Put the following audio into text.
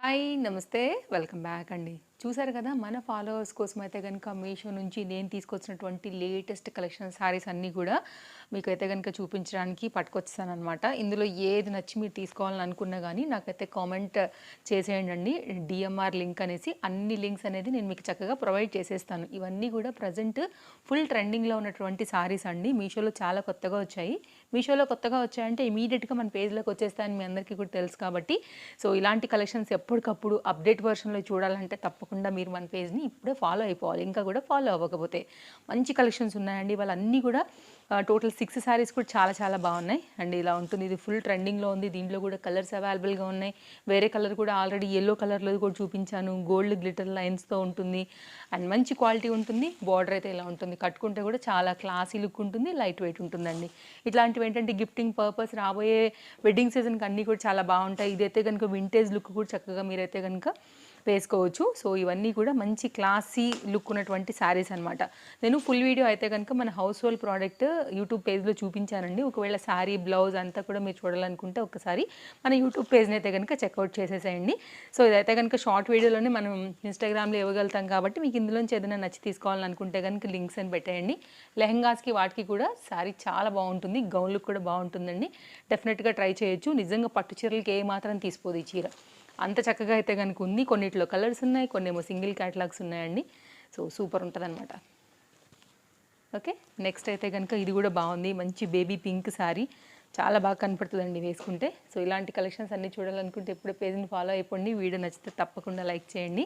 Hi నమస్తే welcome back అండి. చూసారు కదా మన ఫాలోవర్స్ కోసం అయితే కనుక మీషో నుంచి నేను తీసుకొచ్చినటువంటి లేటెస్ట్ కలెక్షన్ శారీస్ అన్నీ కూడా మీకైతే కనుక చూపించడానికి పట్టుకొచ్చానమాట. ఇందులో ఏది నచ్చి మీరు తీసుకోవాలని అనుకున్నా కానీ నాకైతే కామెంట్ చేసేయండి. డిఎంఆర్ లింక్ అనేసి అన్ని లింక్స్ అనేది నేను మీకు చక్కగా ప్రొవైడ్ చేసేస్తాను. ఇవన్నీ కూడా ప్రజెంట్ ఫుల్ ట్రెండింగ్లో ఉన్నటువంటి శారీస్ అండి. మీషోలో చాలా కొత్తగా వచ్చాయి. మీషోలో కొత్తగా వచ్చాయంటే ఇమీడియట్గా మన పేజ్లోకి వచ్చేస్తాయని మీ అందరికీ కూడా తెలుసు కాబట్టి సో ఇలాంటి కలెక్షన్స్ ఎప్పటికప్పుడు అప్డేట్ వర్షన్లో చూడాలంటే తప్పకుండా మీరు మన పేజ్ని ఇప్పుడే ఫాలో అయిపోవాలి. ఇంకా కూడా ఫాలో అవ్వకపోతే మంచి కలెక్షన్స్ ఉన్నాయండి. వాళ్ళన్నీ కూడా టోటల్ 6 శారీస్ కూడా చాలా చాలా బాగున్నాయి అండ్ ఇలా ఉంటుంది. ఇది ఫుల్ ట్రెండింగ్లో ఉంది. దీంట్లో కూడా కలర్స్ అవైలబుల్గా ఉన్నాయి. వేరే కలర్ కూడా ఆల్రెడీ ఎల్లో కలర్లో కూడా చూపించాను. గోల్డ్ గ్లిటర్ లైన్స్తో ఉంటుంది అండ్ మంచి క్వాలిటీ ఉంటుంది. బార్డర్ అయితే ఇలా ఉంటుంది. కట్టుకుంటే కూడా చాలా క్లాసీ లుక్ ఉంటుంది. లైట్ వెయిట్ ఉంటుందండి. ఇట్లాంటివి ఏంటంటే గిఫ్టింగ్ పర్పస్ రాబోయే వెడ్డింగ్ సీజన్కి అన్నీ కూడా చాలా బాగుంటాయి. ఇదైతే కనుక వింటేజ్ లుక్ కూడా చక్కగా మీరైతే కనుక వేసుకోవచ్చు. సో ఇవన్నీ కూడా మంచి క్లాసీ లుక్ ఉన్నటువంటి శారీస్ అనమాట. నేను ఫుల్ వీడియో అయితే కనుక మన హౌస్ హోల్డ్ ప్రోడక్ట్ యూట్యూబ్ పేజ్లో చూపించానండి. ఒకవేళ శారీ బ్లౌజ్ అంతా కూడా మీరు చూడాలనుకుంటే ఒకసారి మన యూట్యూబ్ పేజ్ని అయితే కనుక చెక్అవుట్ చేసేసేయండి. సో ఇదైతే కనుక షార్ట్ వీడియోలోనే మనం ఇన్స్టాగ్రామ్లో ఇవ్వగలుగుతాం కాబట్టి మీకు ఇందులోంచి ఏదైనా నచ్చి తీసుకోవాలనుకుంటే కనుక లింక్స్ అని పెట్టేయండి. లెహంగాస్కి వాటికి కూడా శారీ చాలా బాగుంటుంది. గౌన్ లుక్ కూడా బాగుంటుందండి. డెఫినెట్గా ట్రై చేయొచ్చు. నిజంగా పట్టు చీరలకి ఏ మాత్రం తీసిపోదు ఈ చీర. అంత చక్కగా అయితే కనుక ఉంది. కొన్నిట్లో కలర్స్ ఉన్నాయి, కొన్నేమో సింగిల్ క్యాటలాగ్స్ ఉన్నాయండి. సో సూపర్ ఉంటుంది అనమాట. ఓకే, నెక్స్ట్ అయితే కనుక ఇది కూడా బాగుంది. మంచి బేబీ పింక్ శారీ చాలా బాగా కనపడుతుందండి వేసుకుంటే. సో ఇలాంటి కలెక్షన్స్ అన్నీ చూడాలనుకుంటే ఇప్పుడే పేజ్ని ఫాలో అయిపోండి. వీడియో నచ్చితే తప్పకుండా లైక్ చేయండి.